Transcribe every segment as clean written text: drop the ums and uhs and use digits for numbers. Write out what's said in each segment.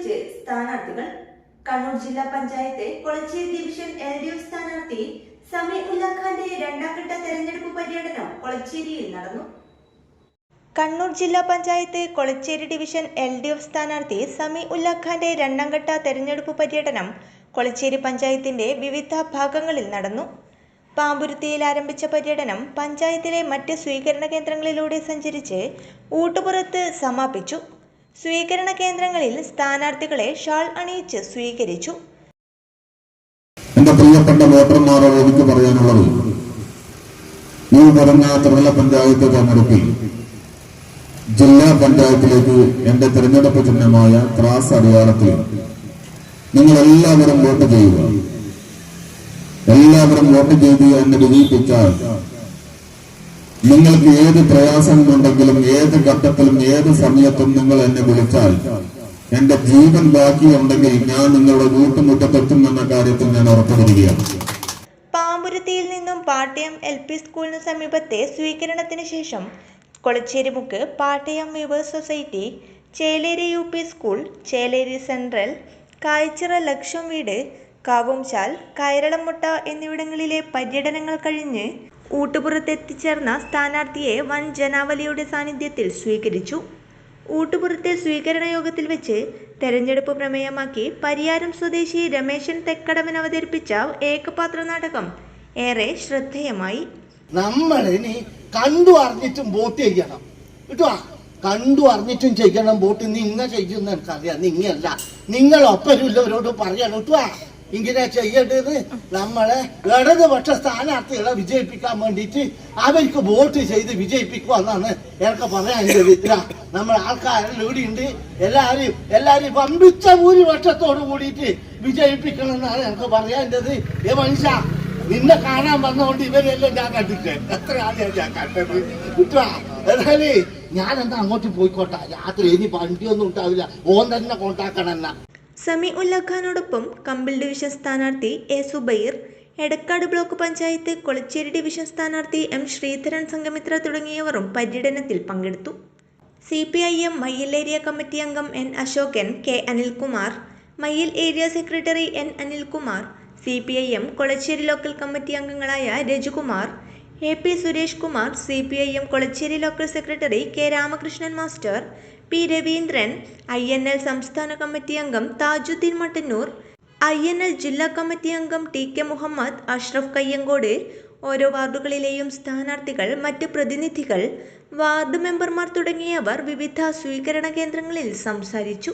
പ്രഖ്യാപിച്ച് സ്ഥാനാർത്ഥികൾ. കണ്ണൂർ ജില്ലാ പഞ്ചായത്ത് കൊളച്ചേരി ഡിവിഷൻ LDF സ്ഥാനാർത്ഥി സമി ഉല്ല ഖാന്റെ രണ്ടാം ഘട്ട തെരഞ്ഞെടുപ്പ് പര്യടനം കൊളച്ചേരിയിൽ നടന്നു. കണ്ണൂർ ജില്ലാ പഞ്ചായത്ത് കൊളച്ചേരി ഡിവിഷൻ LDF സ്ഥാനാർത്ഥി സമി ഉല്ല ഖാന്റെ രണ്ടാം ഘട്ട തെരഞ്ഞെടുപ്പ് പര്യടനം കൊളച്ചേരി പഞ്ചായത്തിന്റെ വിവിധ ഭാഗങ്ങളിൽ നടന്നു. പാമ്പുരുത്തിയിൽ ആരംഭിച്ച പര്യടനം പഞ്ചായത്തിലെ മറ്റ് സ്വീകരണ കേന്ദ്രങ്ങളിലൂടെ സഞ്ചരിച്ച് ഊട്ടുപുറത്ത് സമാപിച്ചു. സ്വീകരണ കേന്ദ്രങ്ങളിൽ സ്ഥാനാർത്ഥികളെ ഷാൾ അണിയിച്ച് സ്വീകരിച്ചു. എന്റെ പ്രിയപ്പെട്ട വോട്ടർമാരോട് എനിക്ക് പറയാനുള്ളത്, ഈ പറഞ്ഞ ത്രിതല പഞ്ചായത്ത് തെരഞ്ഞെടുപ്പിൽ ജില്ലാ പഞ്ചായത്തിലേക്ക് എന്റെ തിരഞ്ഞെടുപ്പ് ചിഹ്നമായ ത്രാസ് അടയാളത്തിൽ നിങ്ങൾ എല്ലാവരും വോട്ട് ചെയ്യുക. എല്ലാവരും വോട്ട് ചെയ്ത് എന്നെ വിജയിപ്പിച്ചാൽ നിങ്ങൾക്ക് ഏത് പ്രയാസമുണ്ടെങ്കിലും ഏത് ഘട്ടത്തിലും ഏത് സമയത്തും നിങ്ങൾ എന്നെ വിളിച്ചാൽ എന്റെ ജീവൻ ബാക്കിയുണ്ടെങ്കിൽ ഞാൻ നിങ്ങളുടെ വീട്ടുമുറ്റത്തെത്തും എന്ന കാര്യത്തിൽ ഞാൻ ഉറപ്പുവരികയാണ്. പാമ്പുരുത്തിയിൽ നിന്നും പാട്ടയം LP സ്കൂളിന് സമീപത്തെ സ്വീകരണത്തിന് ശേഷം Kolacheri Mukku Pattayam viewers society, Cheleri UP school, Cheleri central, Kaichira ലക്ഷം വീട്, കാവുംചാൽ, കയറളമുട്ട എന്നിവിടങ്ങളിലെ പര്യടനങ്ങൾ കഴിഞ്ഞ് ഊട്ടുപുറത്തെത്തിച്ചേർന്ന സ്ഥാനാർത്ഥിയെ വൻ ജനാവലിയുടെ സാന്നിധ്യത്തിൽ സ്വീകരിച്ചു. ഊട്ടുപുറത്തെ സ്വീകരണ യോഗത്തിൽ വെച്ച് തെരഞ്ഞെടുപ്പ് പ്രമേയമാക്കി പരിയാരം സ്വദേശി രമേശൻ തെക്കടവൻ അവതരിപ്പിച്ച ഏകപാത്ര നാടകം ഏറെ ശ്രദ്ധേയമായി. നമ്മളിനി കണ്ടു അറിഞ്ഞിട്ടും വോട്ട് ചെയ്യണം കേട്ടോ. കണ്ടു അറിഞ്ഞിട്ടും ചെയ്യണം വോട്ട്. നിങ്ങ ചെയ്യുന്ന എനിക്കറിയാം. നിങ്ങല്ല, നിങ്ങളൊപ്പരുള്ളവരോട് പറയണം കേട്ടോ. ഇങ്ങനെ ചെയ്യേണ്ടത് നമ്മളെ ഇടതുപക്ഷ സ്ഥാനാർത്ഥികളെ വിജയിപ്പിക്കാൻ വേണ്ടിയിട്ട് അവർക്ക് വോട്ട് ചെയ്ത് വിജയിപ്പിക്കുക എന്നാണ് എനിക്ക് പറയാനുള്ളത്. നമ്മൾ ആൾക്കാരെല്ലാം ഇവിടെയുണ്ട്. എല്ലാരും വമ്പിച്ച ഭൂരിപക്ഷത്തോട് കൂടിയിട്ട് വിജയിപ്പിക്കണം എന്നാണ് എനിക്ക് പറയാനുള്ളത്. മനുഷ്യ, നിന്നെ കാണാൻ വന്നതുകൊണ്ട് ഇവരെല്ലാം ഞാൻ കണ്ടിട്ട് എത്ര ആദ്യം ഞാൻ കണ്ടത് കിട്ടുക. എന്നാല് ഞാനെന്താ അങ്ങോട്ട് പോയിക്കോട്ടെ. രാത്രി ഇനി വണ്ടിയൊന്നും ഉണ്ടാവില്ല. ഓൻ തന്നെ കോണ്ടാക്കണം. സമി ഉല്ല ഖാനോടൊപ്പം കമ്പിൾ ഡിവിഷൻ സ്ഥാനാർത്ഥി A Zubair, Edakkad block panchayat Kolacheri division സ്ഥാനാർത്ഥി M ശ്രീധരൻ സംഘമിത്ര തുടങ്ങിയവരും പര്യടനത്തിൽ പങ്കെടുത്തു. CPIM മയ്യിൽ ഏരിയ കമ്മിറ്റി അംഗം N Ashokan, K Anilkumar, Mayyil area secretary N Anilkumar, CPIM Kolacheri local committee അംഗങ്ങളായ Rajukumar, AP Suresh Kumar, CPIM Kolacheri local secretary K Ramakrishnan master, P Raveendran, INL സംസ്ഥാന കമ്മിറ്റി അംഗം താജുദ്ദീൻ മട്ടന്നൂർ, INL ജില്ലാ കമ്മിറ്റി അംഗം TK മുഹമ്മദ്, അഷ്റഫ് കയ്യങ്കോട്, ഓരോ വാർഡുകളിലെയും സ്ഥാനാർത്ഥികൾ, മറ്റ് പ്രതിനിധികൾ, വാർഡ് മെമ്പർമാർ തുടങ്ങിയവർ വിവിധ സ്വീകരണ കേന്ദ്രങ്ങളിൽ സംസാരിച്ചു.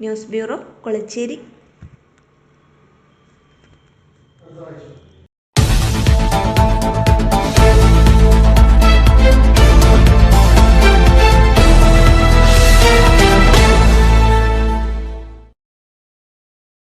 News bureau, Kolachery.